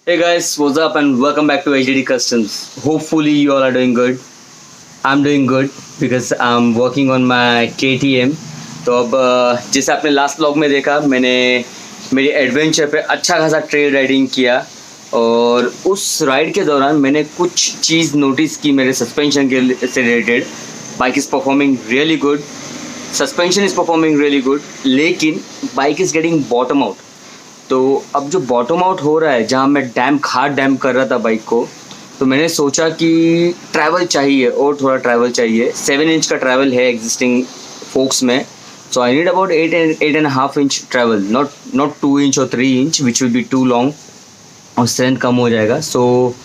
Hey guys, what's up and welcome back to HDD Customs. Hopefully you all are doing good. I'm doing good because I'm working on my KTM. तो अब जैसे आपने last vlog में देखा मैंने मेरी adventure पे अच्छा खासा ट्रेल राइडिंग किया और उस राइड के दौरान मैंने कुछ चीज़ नोटिस की मेरे सस्पेंशन के से related. Bike is performing really good, suspension is performing really good, लेकिन bike is getting bottom out. तो अब जो बॉटम आउट हो रहा है जहाँ मैं हार्ड डैम कर रहा था बाइक को, तो मैंने सोचा कि ट्रैवल चाहिए और थोड़ा ट्रैवल चाहिए. 7 इंच का ट्रैवल है एग्जिस्टिंग फोक्स में, so I need about 8.5 inch travel, not 2 inch और 3 inch which will be too long और स्ट्रेंथ कम हो जाएगा. सो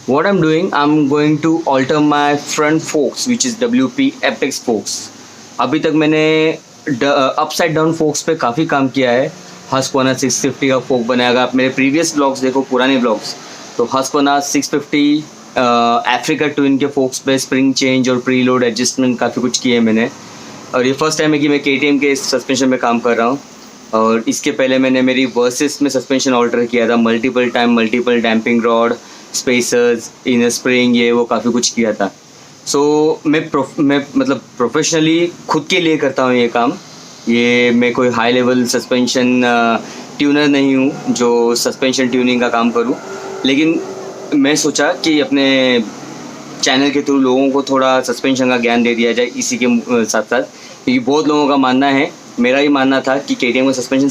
what I'm doing, I'm going to alter my front forks which is WP Apex forks. अभी तक मैंने upside down focus पे काफ़ी काम किया है. हस्क्वाना 650 का फोक बनाया. अगर आप मेरे प्रीवियस ब्लॉग्स देखो, पुराने ब्लॉग्स, तो हस्क्वाना 650 अफ्रीका ट्विन के फोक्स पे स्प्रिंग चेंज और प्री लोड एडजस्टमेंट काफ़ी कुछ किए मैंने. और ये फर्स्ट टाइम है कि मैं KTM के सस्पेंशन में काम कर रहा हूँ. और इसके पहले मैंने मेरी वर्सेस में सस्पेंशन ऑल्टर किया था, multiple damping rod, spacers, inner spring, ये वो काफ़ी कुछ किया था. सो मैं मतलब प्रोफेशनली खुद के लिए करता हूँ ये काम. ये मैं कोई हाई लेवल सस्पेंशन ट्यूनर नहीं हूँ जो सस्पेंशन ट्यूनिंग का काम करूँ, लेकिन मैं सोचा कि अपने चैनल के थ्रू लोगों को थोड़ा सस्पेंशन का ज्ञान दे दिया जाए इसी के साथ साथ. क्योंकि बहुत लोगों का मानना है, मेरा ही मानना था कि KTM का सस्पेंशन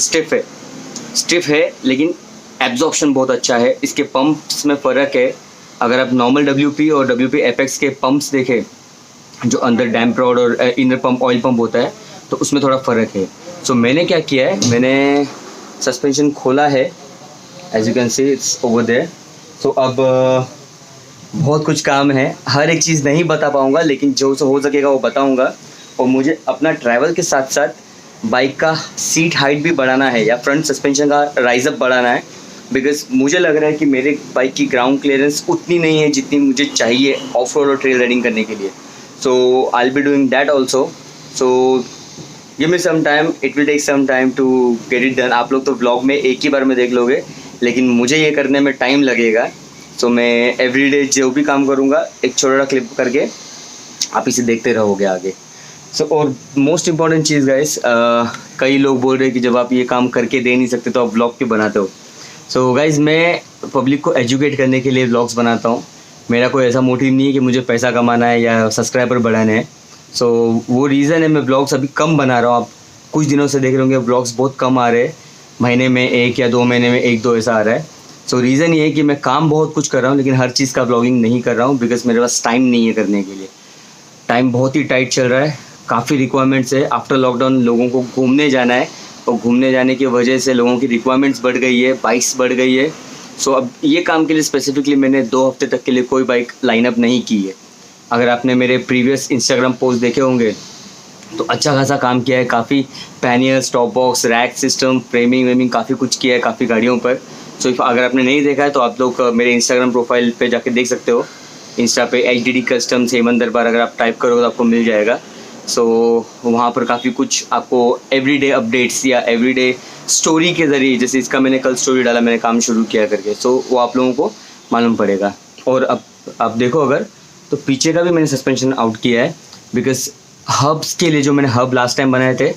स्टिफ है लेकिन एब्जॉर्प्शन बहुत अच्छा है. इसके पंप्स में फ़र्क है. अगर आप नॉर्मल WP और WP Apex के पंप्स देखें जो अंदर डैम्प रॉड और इनर पंप ऑयल पंप होता है, तो उसमें थोड़ा फ़र्क है. सो मैंने क्या किया है, मैंने सस्पेंशन खोला है, as you can see it's over there. So अब बहुत कुछ काम है, हर एक चीज़ नहीं बता पाऊँगा, लेकिन जो हो सकेगा वो बताऊँगा. और मुझे अपना ट्रैवल के साथ साथ बाइक का सीट हाइट भी बढ़ाना है या फ्रंट सस्पेंशन का राइज़अप बढ़ाना है. बिकॉज मुझे लग रहा है कि मेरे बाइक की ग्राउंड क्लियरेंस उतनी नहीं है जितनी मुझे चाहिए ऑफ रोड और ट्रेल राइडिंग करने के लिए. So I will be doing that also. So give me some time, it will take some time to get it done. आप लोग तो व्लॉग में एक ही बार में देख लोगे, लेकिन मुझे ये करने में टाइम लगेगा. सो मैं एवरीडे जो भी काम करूँगा एक छोटा क्लिप करके आप इसे देखते रहोगे आगे. सो और मोस्ट इम्पॉर्टेंट चीज़ गाइस, कई लोग बोल रहे हैं कि जब आप ये काम करके दे नहीं सकते तो आप व्लॉग क्यों बनाते हो. सो गाइस, मैं पब्लिक को एजुकेट करने के लिए व्लॉग्स बनाता हूँ. मेरा कोई ऐसा मोटिव नहीं है कि मुझे पैसा कमाना है या सब्सक्राइबर बढ़ाने हैं. सो वो रीज़न है मैं व्लॉग्स अभी कम बना रहा हूँ. आप कुछ दिनों से देख रहे होंगे व्लॉग्स बहुत कम आ रहे हैं, महीने में 1 या 2 महीने में 1-2 ऐसा आ रहा है. सो रीज़न ये है कि मैं काम बहुत कुछ कर रहा हूँ लेकिन हर चीज़ का व्लॉगिंग नहीं कर रहा हूँ, बिकॉज मेरे पास टाइम नहीं है करने के लिए. टाइम बहुत ही टाइट चल रहा है, काफ़ी रिक्वायरमेंट्स है. आफ्टर लॉकडाउन लोगों को घूमने जाना है और घूमने जाने की वजह से लोगों की रिक्वायरमेंट्स बढ़ गई है, बाइक्स बढ़ गई है. सो अब ये काम के लिए स्पेसिफिकली मैंने 2 हफ्ते तक के लिए कोई बाइक लाइनअप नहीं की है. अगर आपने मेरे प्रीवियस इंस्टाग्राम पोस्ट देखे होंगे तो अच्छा खासा काम किया है. काफ़ी pannier, stop box, rack system, framing वेमिंग काफ़ी कुछ किया है काफ़ी गाड़ियों पर. सो अगर आपने नहीं देखा है तो आप लोग मेरे इंस्टाग्राम प्रोफाइल पे जाके देख सकते हो. इंस्टा पे HDD Customs हेमंत दरबार अगर आप टाइप करोगे तो आपको मिल जाएगा. सो वहाँ पर काफ़ी कुछ आपको एवरीडे अपडेट्स या एवरीडे स्टोरी के ज़रिए, जैसे इसका मैंने कल स्टोरी डाला मैंने काम शुरू किया करके, सो वो आप लोगों को मालूम पड़ेगा. और अब आप देखो अगर तो पीछे का भी मैंने सस्पेंशन आउट किया है, बिकॉज हब्स के लिए जो मैंने हब लास्ट टाइम बनाए थे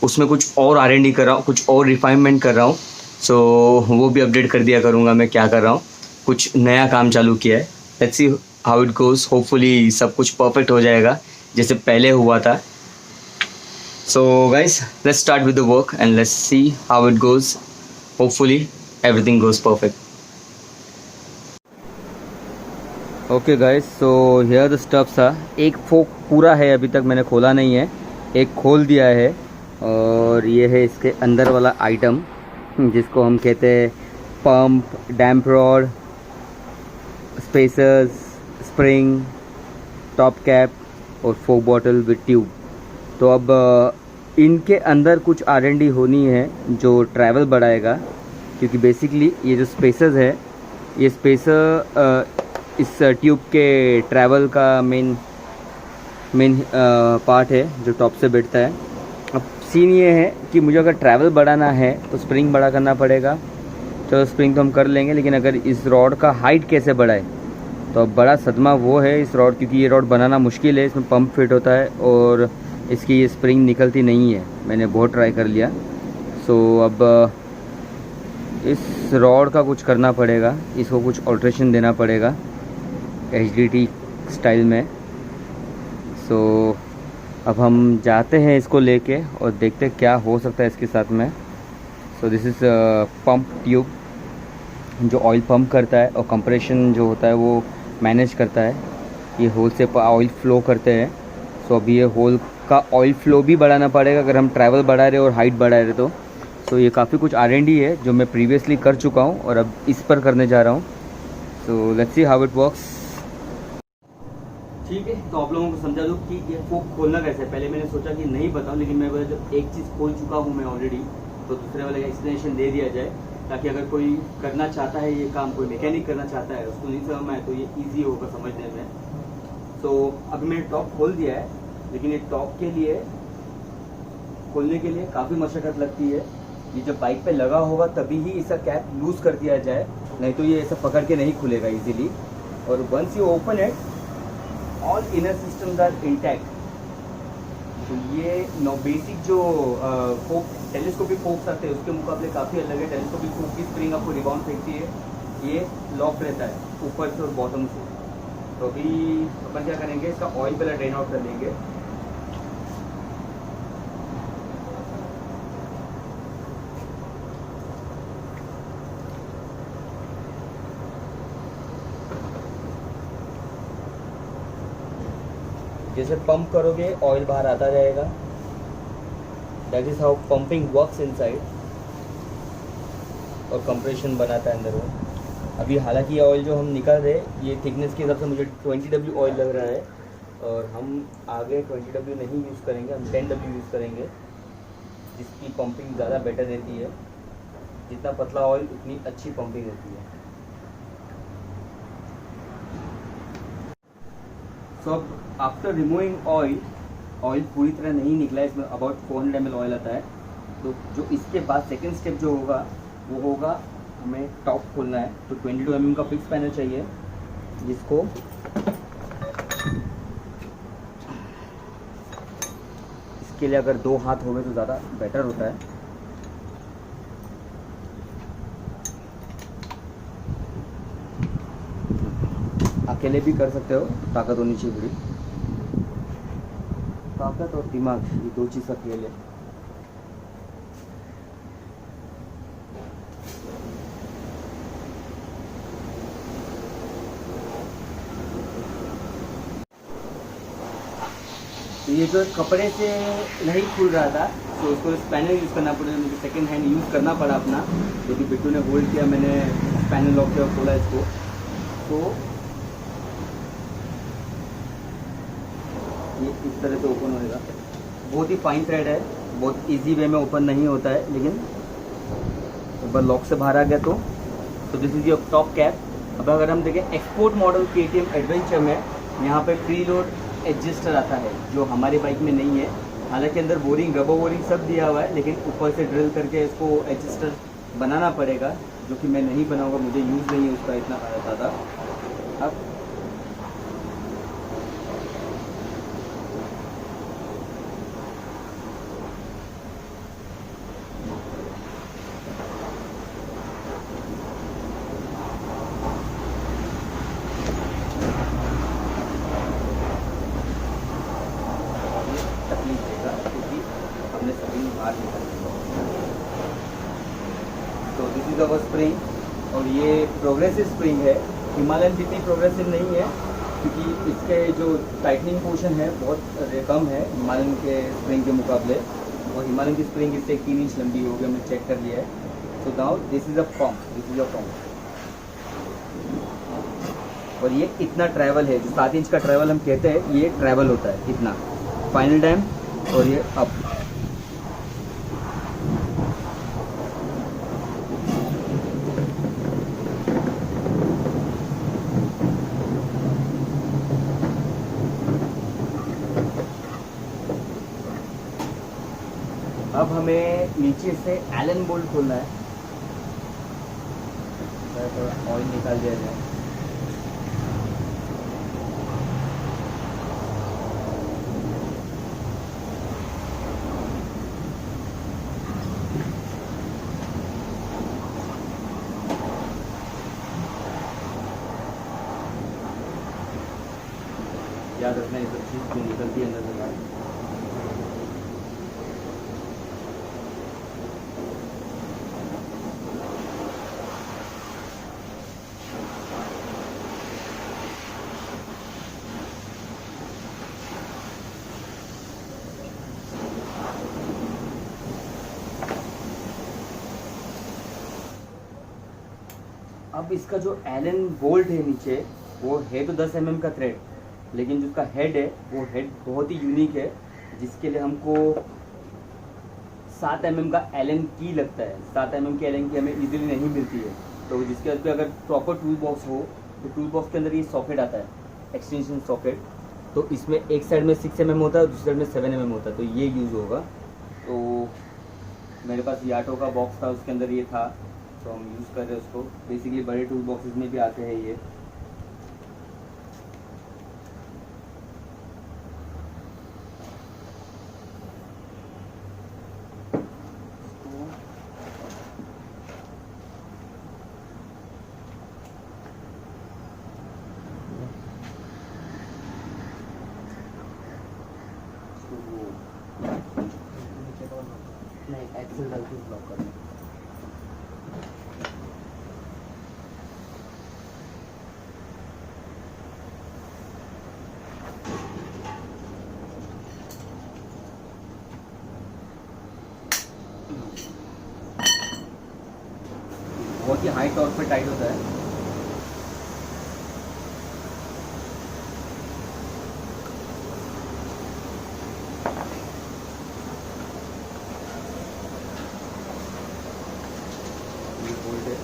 उसमें कुछ और R&D कर रहा हूँ, कुछ और रिफाइनमेंट कर रहा हूँ. सो वो भी अपडेट कर दिया करूँगा मैं क्या कर रहा हूँ. कुछ नया काम चालू किया है. Let's see how it goes. Hopefully सब कुछ परफेक्ट हो जाएगा जैसे पहले हुआ था. So guys, let's start with the work and let's see how it goes. Hopefully everything goes perfect. Okay guys, so here the stuffs are. एक fork पूरा है, अभी तक मैंने खोला नहीं है, एक खोल दिया है. और ये है इसके अंदर वाला आइटम जिसको हम कहते हैं pump, damp rod, spacers, spring, top cap और फोक बॉटल विद ट्यूब. तो अब इनके अंदर कुछ R&D होनी है जो ट्रैवल बढ़ाएगा, क्योंकि बेसिकली ये जो स्पेसर्स है, ये स्पेसर इस ट्यूब के ट्रैवल का मेन पार्ट है जो टॉप से बैठता है. अब सीन ये है कि मुझे अगर ट्रैवल बढ़ाना है तो स्प्रिंग बड़ा करना पड़ेगा, चलो स्प्रिंग तो हम कर लेंगे, लेकिन अगर इस रॉड का हाइट कैसे बढ़ाए, तो अब बड़ा सदमा वो है इस रॉड, क्योंकि ये रॉड बनाना मुश्किल है, इसमें पंप फिट होता है और इसकी ये स्प्रिंग निकलती नहीं है, मैंने बहुत ट्राई कर लिया। सो अब इस रॉड का कुछ करना पड़ेगा, इसको कुछ ऑल्ट्रेशन देना पड़ेगा HDT स्टाइल में। सो अब हम जाते हैं इसको लेके और देखते हैं क्या हो सकता है इसके साथ में। सो दिस इज़ पंप ट्यूब जो ऑयल पंप करता है और कंप्रेशन जो होता है वो मैनेज करता है। ये होल से ऑयल फ्लो करते हैं। सो अभी ये होल का ऑयल फ्लो भी बढ़ाना पड़ेगा अगर हम ट्रैवल बढ़ा रहे और हाइट बढ़ा रहे तो। सो ये काफ़ी कुछ R&D है जो मैं प्रीवियसली कर चुका हूँ और अब इस पर करने जा रहा हूँ। So let's see how it works. ठीक है, तो आप लोगों को समझा दूँ कि ये फोक खोलना कैसे है। पहले मैंने सोचा कि नहीं बताऊँ, लेकिन मैं जब एक चीज़ खोल चुका हूँ मैं ऑलरेडी, तो दूसरे वाले का एक्सप्लेनेशन दे दिया जाए, ताकि अगर कोई करना चाहता है ये काम, कोई मैकेनिक करना चाहता है, उसको नहीं समझ में आए तो ये ईजी होगा समझने में। तो अभी मैंने टॉप खोल दिया है, लेकिन ये टॉप के लिए खोलने के लिए काफ़ी मशक्क़त लगती है। ये जब बाइक पे लगा होगा तभी ही इसका कैप लूज़ कर दिया जाए, नहीं तो ये ऐसा पकड़ के नहीं खुलेगा इजीली। और once you open it, all inner systems are intact. तो ये बेसिक जो फोक टेलीस्कोपिक फोक्स आते हैं उसके मुकाबले काफ़ी अलग है। टेलीस्कोपिक फोक की स्प्रिंग आपको रिबाउंड फेंकती है, ये लॉक रहता है ऊपर से और बॉटम से। तो अभी अपन क्या करेंगे, इसका ऑयल पहले ड्रेन आउट कर लेंगे। जैसे पंप करोगे ऑयल बाहर आता जाएगा। That is how pumping works inside, और कंप्रेशन बनाता है अंदर वो। अभी हालांकि ये ऑयल जो हम निकाल रहे हैं ये थिकनेस के हिसाब से मुझे 20W ऑयल लग रहा है, और हम आगे 20W नहीं यूज़ करेंगे, हम 10W यूज़ करेंगे, जिसकी पंपिंग ज़्यादा बेटर रहती है। जितना पतला ऑयल उतनी अच्छी पंपिंग रहती है। सो अब आफ्टर रिमूविंग ऑयल पूरी तरह नहीं निकला है, इसमें अबाउट 400 ml ऑयल आता है। तो जो इसके बाद सेकेंड स्टेप जो होगा वो होगा, हमें टॉप खोलना है। तो 22 mm का फिक्स पैनल चाहिए, जिसको इसके लिए अगर 2 हाथ होवे तो ज़्यादा बेटर होता है। अकेले भी कर सकते हो, ताकत होनी चाहिए पूरी, ताकत और दिमाग, ये 2 चीज़ अकेले। तो ये जो कपड़े से नहीं खुल रहा था, तो उसको पैनल यूज़ करना पड़ा, मुझे सेकेंड हैंड यूज़ करना पड़ा अपना, जो कि बिट्टू ने होल्ड किया, मैंने पैनल लॉक किया और खोला इसको। तो ये इस तरह से ओपन होएगा। बहुत ही फाइन थ्रेड है, बहुत इजी वे में ओपन नहीं होता है, लेकिन एक बार लॉक से बाहर आ गया तो this is your top cap. अब अगर हम देखें एक्सपोर्ट मॉडल KTM एडवेंचर में, यहाँ पे प्री लोड एडजस्टर आता है जो हमारी बाइक में नहीं है। हालांकि अंदर बोरिंग, रबर बोरिंग सब दिया हुआ है, लेकिन ऊपर से ड्रिल करके इसको एडजस्टर बनाना पड़ेगा, जो कि मैं नहीं बनाऊंगा, मुझे यूज़ नहीं है उसका इतना ज़्यादा। अब तकलीफ देगा क्योंकि हमने सभी बाहर निकाल दिया। तो दिस इज अवर स्प्रिंग, और ये प्रोग्रेसिव स्प्रिंग है। हिमालयन जितनी प्रोग्रेसिव नहीं है, क्योंकि इसके जो टाइटनिंग पोर्शन है बहुत कम है हिमालयन के स्प्रिंग के मुकाबले, और हिमालयन की स्प्रिंग इससे 3 इंच लंबी हो गई, हमने चेक कर लिया है। So now this is a pump, this is a pump, और ये इतना ट्रैवल है, जो 7 इंच का ट्रैवल हम कहते हैं, ये ट्रैवल होता है इतना फाइनल डैम, और ये अप। अब हमें नीचे से एलन बोल्ट खोलना है। है, थोड़ा ऑयल निकाल दिया जाए। याद रखना ये सब चीज़ जो निकलती है अंदर से बाहर। अब इसका जो एलन बोल्ट है नीचे, वो है तो 10 mm का थ्रेड, लेकिन जो उसका हेड है वो हेड बहुत ही यूनिक है, जिसके लिए हमको 7 mm का एलन की लगता है। 7 mm की एलन की हमें इजीली नहीं मिलती है, तो जिसके वजह पे अगर प्रॉपर टूल बॉक्स हो तो टूल बॉक्स के अंदर ये सॉकेट आता है, एक्सटेंशन सॉकेट। तो इसमें एक साइड में 6 mm होता है, दूसरी साइड में 7 mm होता है, तो ये यूज़ होगा। तो मेरे पास याटो का बॉक्स था, उसके अंदर ये था, तो हम यूज़ कर रहे हैं उसको। बेसिकली बड़े टूल बॉक्सेस में भी आते हैं ये। नहीं, एक्सेल डाल के ब्लॉक करना। बहुत ही हाई टॉर्क पे टाइट होता है। ये बोल्ट है।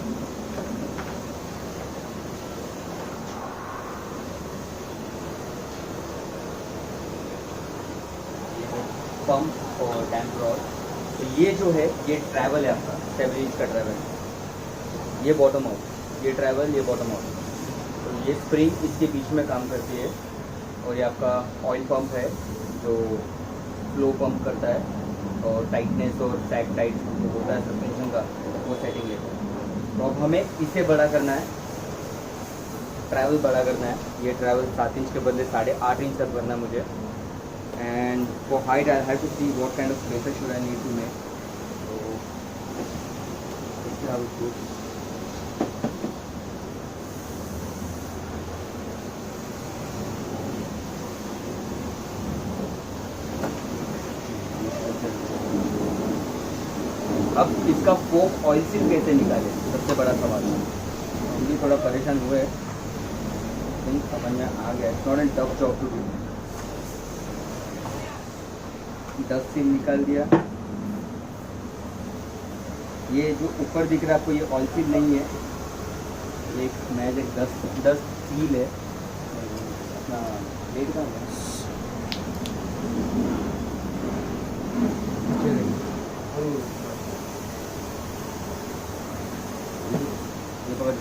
ये है पंप और डैम्प रॉड। तो ये जो है ये ट्रैवल है आपका, 7 इंच का ट्रैवल। ये बॉटम आउट, ये ट्रैवल, ये बॉटम आउट। तो ये स्प्रिंग इसके बीच में काम करती है। और ये आपका ऑयल पंप है जो फ्लो पंप करता है, और टाइटनेस और सैग टाइट जो होता है सस्पेंशन का, वो सेटिंग लेता है। तो अब हमें इसे बड़ा करना है, ट्रैवल बड़ा करना है। ये ट्रैवल 7 इंच के बदले 8.5 इंच तक करना है मुझे। And for height I have to see what kind of spaces should I need to make. तो हाउ इट गोस। अब इसका फोक ऑयल सील कैसे निकाले, सबसे बड़ा सवाल है। हम भी थोड़ा परेशान हुए, लेकिन समझ में आ गया। It's not an tough job to do. 10 seal निकाल दिया। ये जो ऊपर दिख रहा है आपको, ये ऑयल सील नहीं है, ये एक मैजिक 10 सील है। अपना रेट का है, ये पकड़।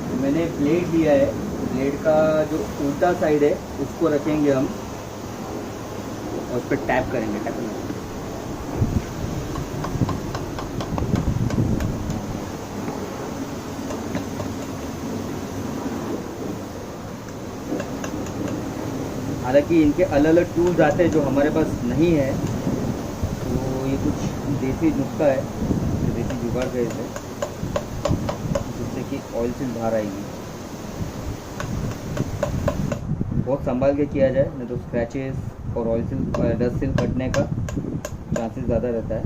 तो मैंने ब्लेड लिया है, ब्लेड का जो उल्टा साइड है उसको रखेंगे हम, और उस पर टैप करेंगे, टैप करेंगे। हालांकि इनके अलग अलग टूल्स आते हैं जो हमारे पास नहीं है, तो ये कुछ देसी नुस्खा है, जो देसी जुगाड़ है इसे, जिससे कि ऑयल सील बाहर आएगी। बहुत संभाल के किया जाए, नहीं तो स्क्रैचेस और ऑयल सील, डस्ट सील कटने का चांसेस ज़्यादा रहता है।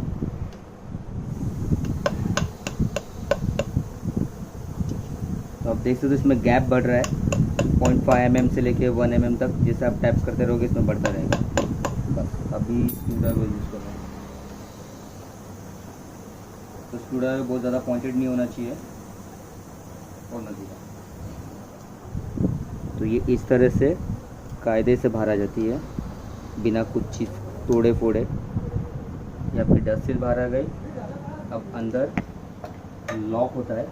तो आप देख सकते हो इसमें गैप बढ़ रहा है 0.5 mm से लेके 1 mm तक। जैसे आप टैप करते रहोगे इसमें बढ़ता रहेगा। बस अभी स्क्रूड्राइवर यूज़ कर रहा हूँ। तो स्क्रूड्राइवर बहुत ज़्यादा पॉइंटेड नहीं होना चाहिए और न सीधा। तो ये इस तरह से कायदे से बाहर आ जाती है, बिना कुछ चीज़ तोड़े फोड़े। ये आपकी डस्ट सील बाहर आ गई। अब अंदर लॉक होता है,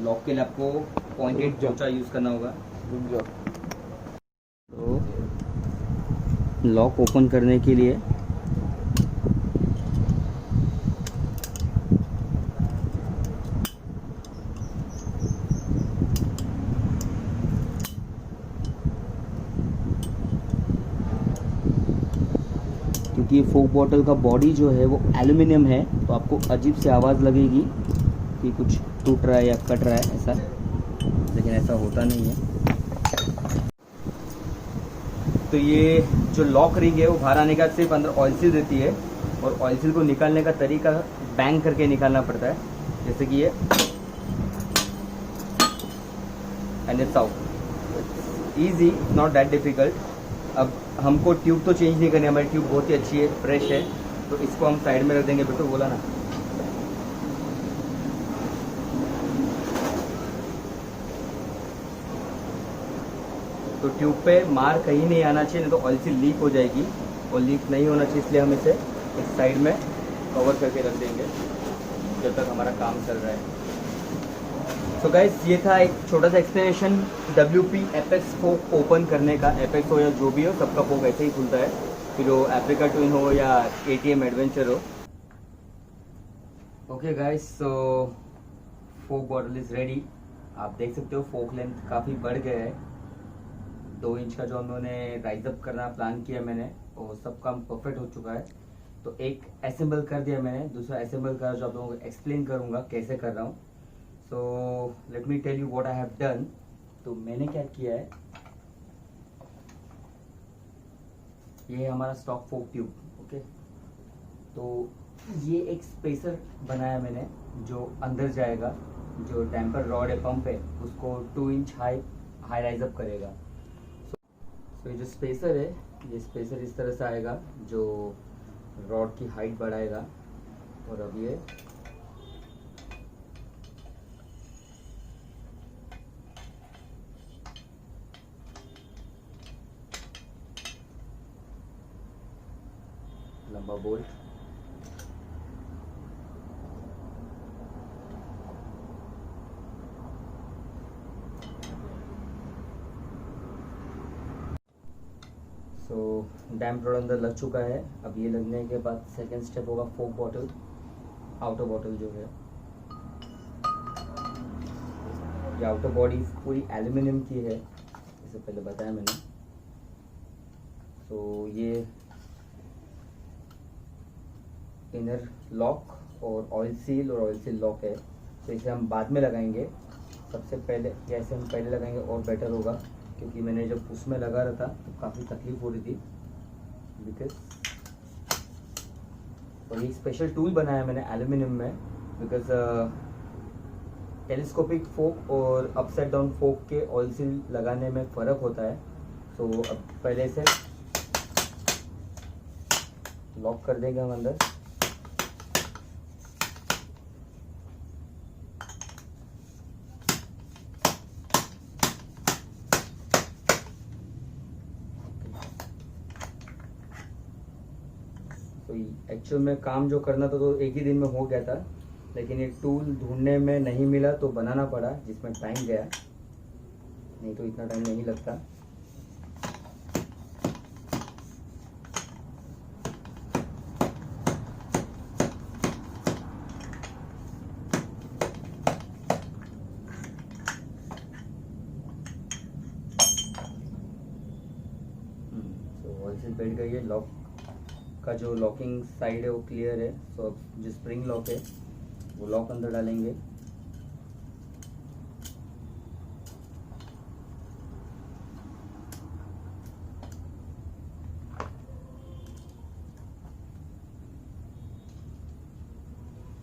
लॉक के लिए आपको पॉइंटेड पोंचा यूज़ करना होगा। तो लॉक ओपन करने के लिए क्योंकि ये फोक बॉटल का बॉडी जो है वो एल्युमिनियम है, तो आपको अजीब सी आवाज़ लगेगी कि कुछ टूट रहा है या कट रहा है ऐसा, लेकिन ऐसा होता नहीं है। तो ये जो लॉक रिंग है वो बाहर आने का सिर्फ अंदर ऑयल सील रहती है, और ऑयल सील को निकालने का तरीका बैंग करके निकालना पड़ता है, जैसे कि ये, and it's out. Easy, not that difficult. अब हमको ट्यूब तो चेंज नहीं करनी, हमारी ट्यूब बहुत ही अच्छी है, फ्रेश है, तो इसको हम साइड में रख देंगे। बेटो बोला ना, तो ट्यूब पे मार कहीं नहीं आना चाहिए, नहीं तो ऑयल सी लीक हो जाएगी, और लीक नहीं होना चाहिए, इसलिए हम इसे एक साइड में कवर करके रख देंगे जब तक हमारा काम चल रहा है। सो गाइस, ये था एक छोटा सा एक्सप्लेनेशन WP एपेक्स फोक ओपन करने का। एपेक्स हो या जो भी हो, सबका फोक ऐसे ही खुलता है, फिर वो एफ्रिका ट्विन हो या KTM एडवेंचर हो। Okay guys, so fork bottle is ready. आप देख सकते हो फोक लेंथ काफ़ी बढ़ गया है। 2 इंच का जो हमने राइज अप करना प्लान किया मैंने, वो सब काम परफेक्ट हो चुका है। तो एक असेंबल कर दिया मैंने, दूसरा असेंबल कर जो आप लोगों को एक्सप्लेन करूँगा कैसे कर रहा हूँ। So let me tell you what I have done. तो मैंने क्या किया है, ये है हमारा स्टॉक फोक ट्यूब। ओके, तो ये एक स्पेसर बनाया मैंने जो अंदर जाएगा, जो टेम्पर रॉड है, पंप है, उसको 2 इंच हाई राइज अप करेगा। तो ये जो स्पेसर है, ये स्पेसर इस तरह से आएगा जो रॉड की हाइट बढ़ाएगा। और अब ये लंबा बोल्ट, सो डैम्प रॉड अंदर लग चुका है। अब ये लगने के बाद सेकेंड स्टेप होगा फोक बॉटल, आउटर बॉटल जो है। ये आउटर बॉडी पूरी एल्युमिनियम की है, जैसे पहले बताया मैंने। तो ये इनर लॉक और ऑयल सील लॉक है, तो इसे हम बाद में लगाएंगे। सबसे पहले ऐसे हम पहले लगाएंगे और बेटर होगा, क्योंकि मैंने जब उसमें लगा रहा था तो काफ़ी तकलीफ हो रही थी बिकॉज। और ये स्पेशल टूल बनाया मैंने एल्युमिनियम में, बिकॉज टेलीस्कोपिक फोक और अपसाइड डाउन फोक के ऑयल सील लगाने में फ़र्क होता है। तो अब पहले से लॉक कर देंगे हम अंदर। तो एक्चुअल में काम जो करना था तो एक ही दिन में हो गया था, लेकिन ये टूल ढूंढने में नहीं मिला तो बनाना पड़ा, जिसमें टाइम गया, नहीं तो इतना टाइम नहीं लगता। तो ऑयल से बैठ गई है, लॉक का जो लॉकिंग साइड है वो क्लियर है। सो अब जो स्प्रिंग लॉक है वो लॉक अंदर डालेंगे।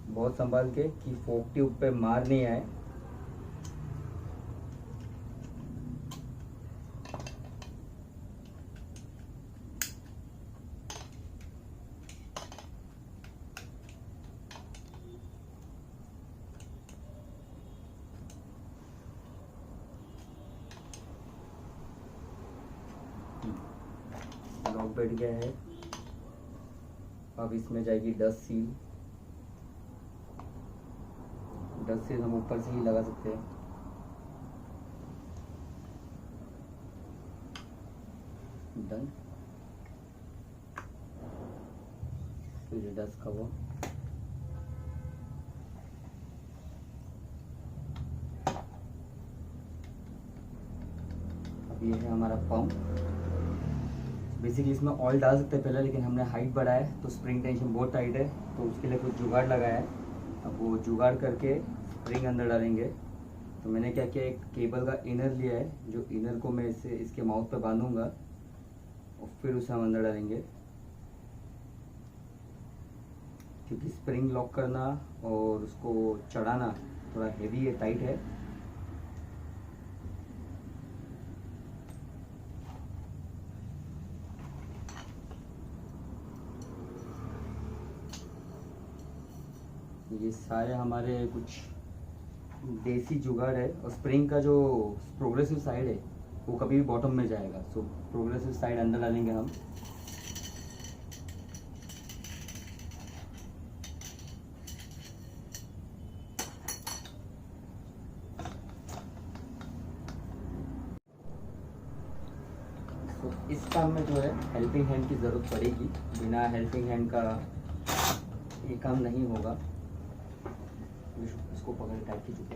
बहुत संभाल के कि फोक ट्यूब पे मार नहीं आए। लॉक बैठ गया है। अब इसमें जाएगी डस्ट सील। डस्ट सील हम ऊपर से ही लगा सकते हैं। डन। फिर डस्ट कवर। अब ये है हमारा पंप। बेसिकली इसमें ऑयल डाल सकते हैं पहले, लेकिन हमने हाइट बढ़ाया है तो स्प्रिंग टेंशन बहुत टाइट है, तो उसके लिए कुछ जुगाड़ लगाया है। अब वो जुगाड़ करके स्प्रिंग अंदर डालेंगे। तो मैंने क्या किया, एक केबल का इनर लिया है, जो इनर को मैं इसे इसके माउथ पे बांधूंगा और फिर उसे हम अंदर डालेंगे। क्योंकि स्प्रिंग लॉक करना और उसको चढ़ाना थोड़ा हेवी है, टाइट है। ये सारे हमारे कुछ देसी जुगाड़ है। और स्प्रिंग का जो प्रोग्रेसिव साइड है वो कभी भी बॉटम में जाएगा, सो प्रोग्रेसिव साइड अंदर डालेंगे हम। तो इस काम में जो है हेल्पिंग हैंड की ज़रूरत पड़ेगी, बिना हेल्पिंग हैंड का ये काम नहीं होगा। इसको पकड़ टाइट की चुके।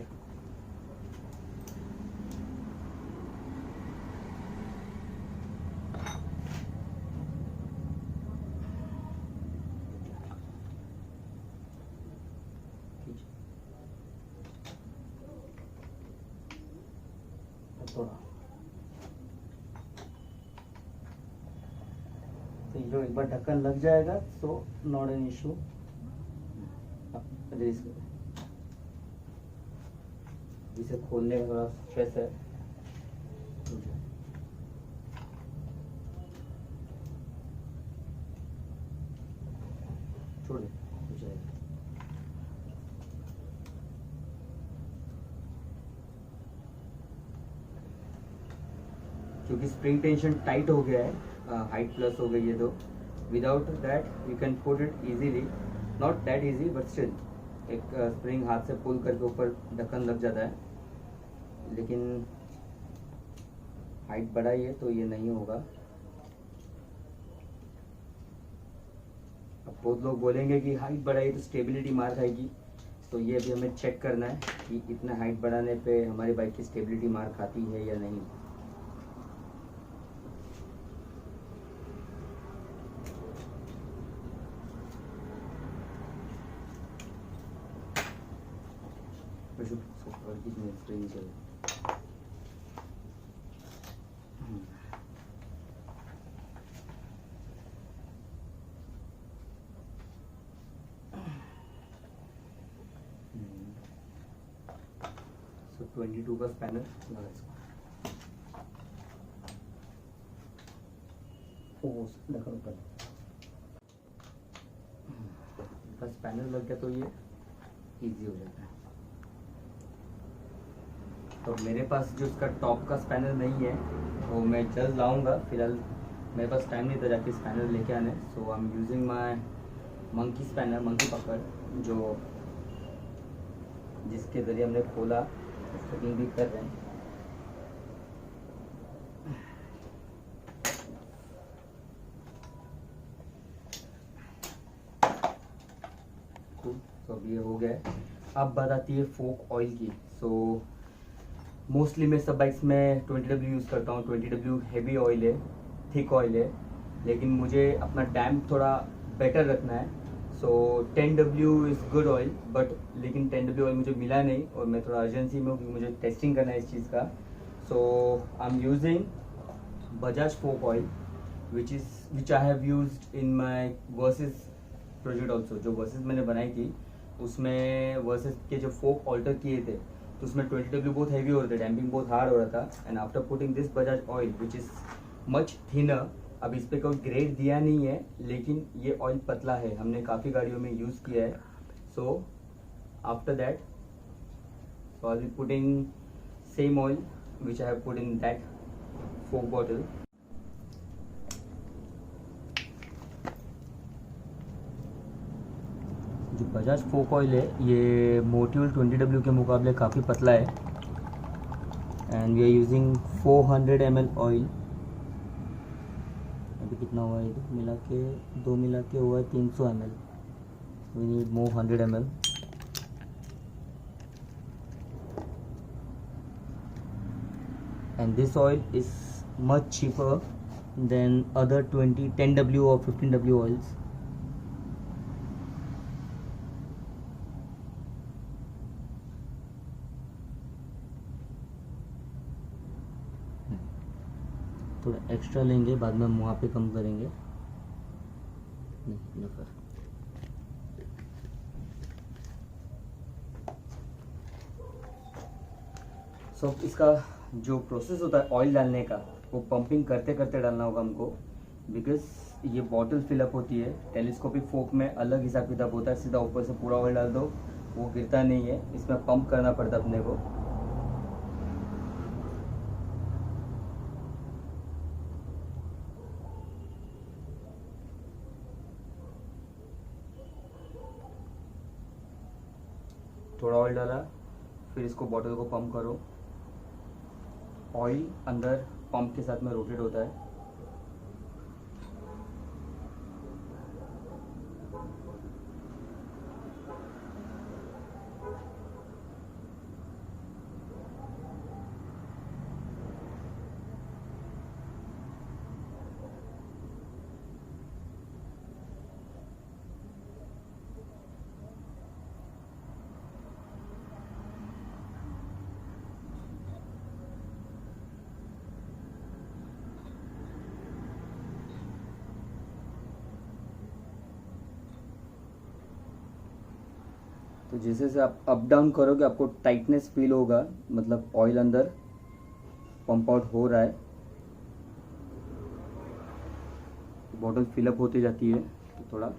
थोड़ा तो ये एक बार ढक्कन लग जाएगा तो नॉट एन इशू। इसे खोलने का थोड़ा स्ट्रेस है। छोड़ दे, हो जाएगा। क्योंकि स्प्रिंग टेंशन टाइट हो गया है, हाइट प्लस हो गई है, तो without that you can put it easily, not that easy but still. एक स्प्रिंग हाथ से पुल करके ऊपर ढक्कन लग जाता है, लेकिन हाइट बढ़ाई है तो ये नहीं होगा। अब बहुत लोग बोलेंगे कि हाइट बढ़ाई तो स्टेबिलिटी मार खाएगी, तो ये अभी हमें चेक करना है कि इतना हाइट बढ़ाने पे हमारी बाइक की स्टेबिलिटी मार खाती है या नहीं। सो 22 का स्पैनर लगा इसको। बस स्पैनर लग गया तो ये इजी हो जाता है। तो मेरे पास जो इसका टॉप का स्पैनर नहीं है वो मैं जल्द लाऊंगा। फिलहाल मेरे पास टाइम नहीं था जाके स्पैनर लेके आने, so I am using my monkey spanner, monkey पकड़, जो जिसके ज़रिए हमने खोला, फिटिंग भी कर रहे हैं। तो अब ये हो गया। अब बात आती है फोक ऑयल की। सो मोस्टली मैं सब बाइक्स में 20W यूज़ करता हूँ। 20W हैवी ऑयल है, थिक ऑयल है, लेकिन मुझे अपना डैम्प थोड़ा बेटर रखना है। सो 10W is good oil, but लेकिन 10W ऑयल मुझे मिला नहीं और मैं थोड़ा अर्जेंसी में हूँ क्योंकि मुझे टेस्टिंग करना है इस चीज़ का। So I am using Bajaj fork oil which I have used in my Versys project also. जो वर्सेस मैंने बनाई थी उसमें वर्सेस के जो फोक ऑल्टर किए थे तो उसमें 20W बहुत हैवी हो रहा था, डैम्पिंग बहुत हार्ड हो रहा था। And after putting this Bajaj oil which is much thinner, अब इस पर कोई ग्रेड दिया नहीं है, लेकिन ये ऑयल पतला है, हमने काफ़ी गाड़ियों में यूज़ किया है। So after that so I will putting same oil which I have put in that fork bottle. Bajaj fork oil है ये, मोटिवल 20W के मुकाबले काफ़ी पतला है। And we are using 400 ml oil. अभी कितना हुआ है, दो मिला के हुआ है 300 ml। We need more 100 ml। And this oil is much cheaper than other 10W or 15W oils। थोड़ा एक्स्ट्रा लेंगे, बाद में हम वहाँ पे कम करेंगे। नहीं कर सो इसका जो प्रोसेस होता है ऑयल डालने का, वो पंपिंग करते करते डालना होगा हमको, बिकॉज ये बॉटल फिलअप होती है। टेलीस्कोपिक फोक में अलग हिसाब किताब होता है, सीधा ऊपर से पूरा ऑयल डाल दो, वो गिरता नहीं है, इसमें पंप करना पड़ता है अपने को। थोड़ा ऑयल डाला, फिर इसको बॉटल को पंप करो। ऑयल अंदर पंप के साथ में रोटेट होता है। तो जैसे जैसे आप अप डाउन करोगे आपको टाइटनेस फील होगा, मतलब ऑयल अंदर पंप आउट हो रहा है। बॉटल फिलअप होती जाती है, तो थोड़ा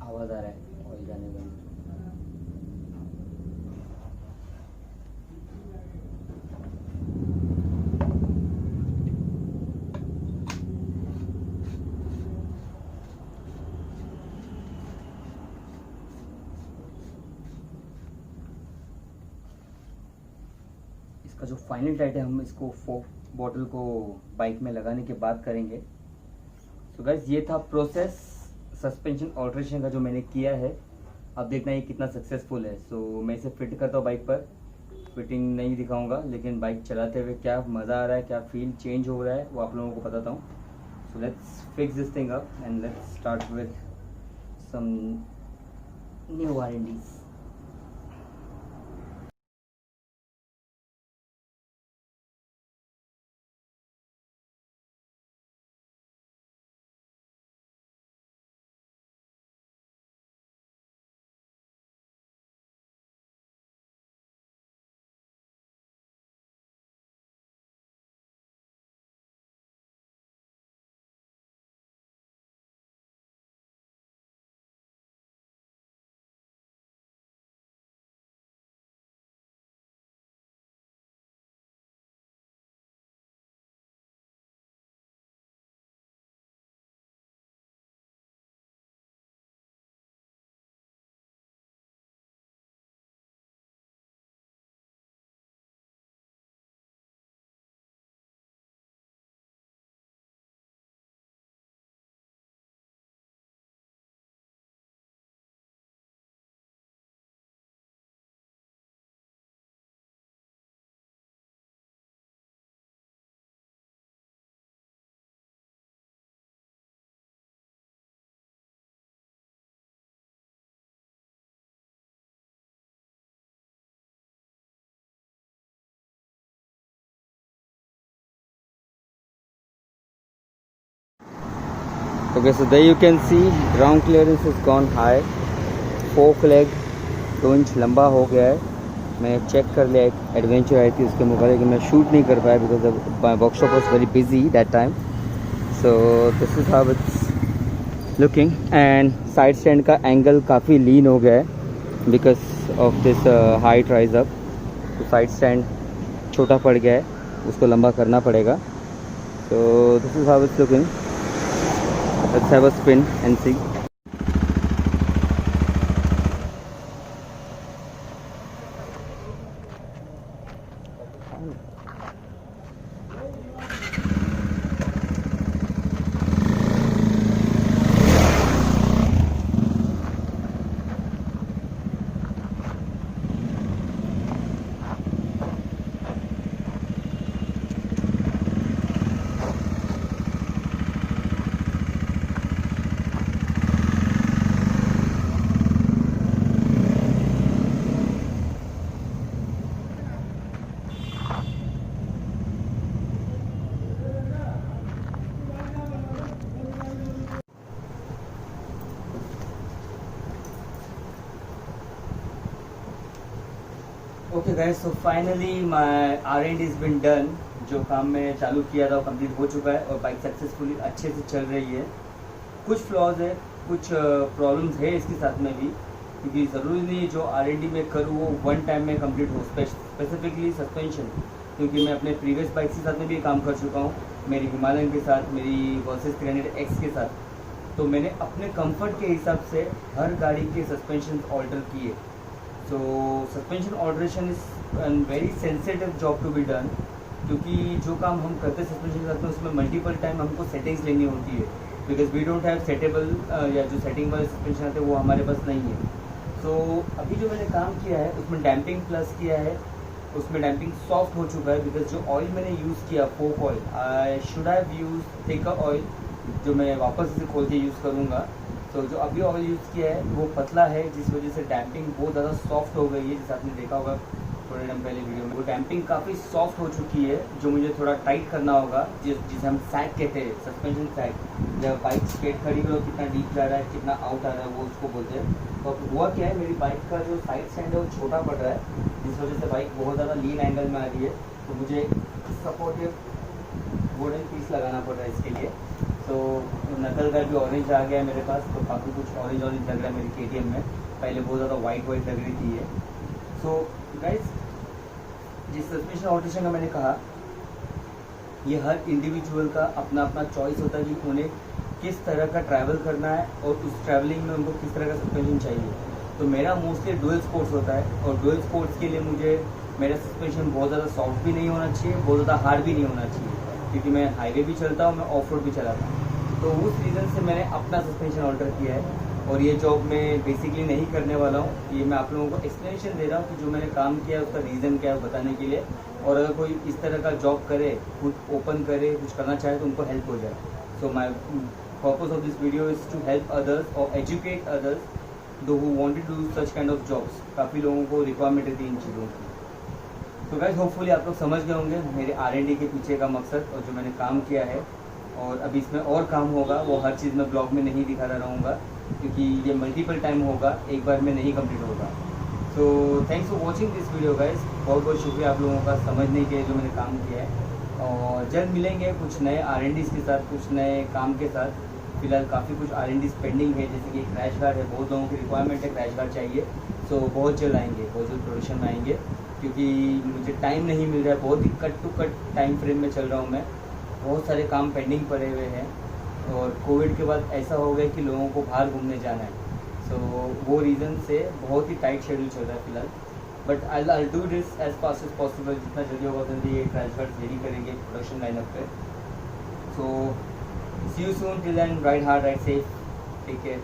आवाज़ आ रहा है ऑयल जाने का। इसका जो फाइनल टाइट है हम इसको फोक बॉटल को बाइक में लगाने के बाद करेंगे। तो गाइस ये था प्रोसेस सस्पेंशन ऑल्ट्रेशन का जो मैंने किया है। अब देखना ये कितना सक्सेसफुल है। सो मैं इसे फिट करता हूँ बाइक पर। फिटिंग नहीं दिखाऊंगा, लेकिन बाइक चलाते हुए क्या मज़ा आ रहा है, क्या फील चेंज हो रहा है, वो आप लोगों को बताता हूँ। So let's fix this thing up and let's start with some new R&Ds। Okay, so there you can see ground clearance has gone high. Fork leg 2 inch लंबा हो गया है. मैं चेक कर लिया एक एडवेंचर आई थी उसके मुकाबले कि मैं शूट नहीं कर पाया because my workshop was very busy that time. So this is how it's looking. And side stand का एंगल काफ़ी लीन हो गया है because of this height rise up. तो साइड स्टैंड छोटा पड़ गया है, उसको लंबा करना पड़ेगा. So this is how it's looking. Let's have a spin and see. Okay guys, so finally my R&D is been done. जो काम मैं चालू किया था वो कंप्लीट हो चुका है और बाइक सक्सेसफुली अच्छे से चल रही है. कुछ फ्लॉज है, कुछ प्रॉब्लम्स है इसके साथ में भी, क्योंकि ज़रूरी नहीं जो R&D में करूँ वो वन टाइम में कंप्लीट हो. स्पेसिफिकली सस्पेंशन, क्योंकि मैं अपने प्रीवियस बाइक के साथ में भी काम कर चुका हूँ, मेरी हिमालयन के साथ, मेरी वर्सेस 300X के साथ. तो मैंने अपने कंफर्ट के हिसाब से हर गाड़ी के सस्पेंशन ऑल्टर किए. So suspension alteration is very sensitive job to be done, क्योंकि जो काम हम करते हैं सस्पेंशन के साथ में उसमें मल्टीपल टाइम हमको सेटिंग्स लेनी होती है, because we don't have settable या जो सेटिंग वाले सस्पेंशन आते हैं वो हमारे पास नहीं है. सो अभी जो मैंने काम किया है उसमें डैम्पिंग प्लस किया है, उसमें डैम्पिंग सॉफ्ट हो चुका है. बिकॉज जो ऑयल मैंने यूज़ किया fork oil, I should have use thicker oil जो मैं वापस से खोल के यूज़ करूँगा. तो जो अभी ऑयल यूज़ किया है वो पतला है, जिस वजह से डैम्पिंग बहुत ज़्यादा सॉफ्ट हो गई है. जैसे आपने देखा होगा थोड़े टाइम पहले वीडियो में, वो डैम्पिंग काफ़ी सॉफ्ट हो चुकी है, जो मुझे थोड़ा टाइट करना होगा, जिसे हम सैग कहते हैं, सस्पेंशन सैग. जब बाइक स्ट्रेट खड़ी करो कितना डीप जा रहा है, कितना आउट आ रहा है, वो उसको बोलते हैं. तो अब हुआ क्या है, मेरी बाइक का जो साइड स्टैंड है वो छोटा पड़ रहा है, जिस वजह से बाइक बहुत ज़्यादा लीन एंगल में आ रही है. तो मुझे सपोर्टिव वुडन पीस लगाना पड़ रहा है इसके लिए. तो नकल का भी ऑरेंज आ गया है मेरे पास, तो काफ़ी कुछ ऑरेंज लग रहा है मेरी KTM में. पहले बहुत ज़्यादा वाइट लग रही थी ये. सो गाइस, जिस सस्पेंशन ऑल्ट्रेशन का मैंने कहा, ये हर इंडिविजुअल का अपना अपना चॉइस होता है कि उन्हें किस तरह का ट्रैवल करना है और उस ट्रैवलिंग में उनको किस तरह का सस्पेंशन चाहिए. तो मेरा मोस्टली डुअल स्पोर्ट्स होता है, और डुअल स्पोर्ट्स के लिए मुझे मेरा सस्पेंशन बहुत ज़्यादा सॉफ्ट भी नहीं होना चाहिए, बहुत ज़्यादा हार्ड भी नहीं होना चाहिए, क्योंकि मैं हाईवे भी चलता हूँ, मैं ऑफ रोड भी चलाता हूँ. तो उस रीज़न से मैंने अपना सस्पेंशन ऑल्टर किया है, और ये जॉब मैं बेसिकली नहीं करने वाला हूँ. ये मैं आप लोगों को एक्सप्लेनेशन दे रहा हूँ कि जो मैंने काम किया है उसका रीज़न क्या है बताने के लिए. और अगर कोई इस तरह का जॉब करे, खुद ओपन करे, कुछ करना चाहे तो उनको हेल्प हो जाए. So my purpose of this video is to help others और educate others those who wanted to do such kind of jobs. काफ़ी लोगों को रिक्वायरमेंट रहती है इन चीज़ों की. तो गाइस, होपफुली आप लोग समझ गए होंगे मेरे R&D के पीछे का मकसद और जो मैंने काम किया है. और अभी इसमें और काम होगा, वो हर चीज़ मैं ब्लॉग में नहीं दिखाता रहूँगा, क्योंकि ये मल्टीपल टाइम होगा, एक बार में नहीं कंप्लीट होगा. So thanks for watching this video guys. बहुत बहुत शुक्रिया आप लोगों का समझने के जो मैंने काम किया है. और जल्द मिलेंगे कुछ नए R&Ds के साथ, कुछ नए काम के साथ. फिलहाल काफ़ी कुछ R&Ds पेंडिंग है, जैसे कि क्रैश गार्ड है, बहुत लोगों की रिक्वायरमेंट है, क्रैश गार्ड चाहिए. सो बहुत जल्द आएंगे, बहुत जल्द प्रोडक्शन में आएंगे, क्योंकि मुझे टाइम नहीं मिल रहा है. बहुत ही cut to cut time frame में चल रहा हूँ मैं. बहुत सारे काम पेंडिंग पड़े हुए हैं, और कोविड के बाद ऐसा हो गया कि लोगों को बाहर घूमने जाना है. सो वो रीज़न से बहुत ही टाइट शेड्यूल चल रहा है फिलहाल. But I do this as fast as possible. जितना जल्दी होगा जल्दी ये क्रैश गार्ड रेडी करेंगे प्रोडक्शन लाइनअप पे. So see you soon. Till then, ride hard, ride safe, take care.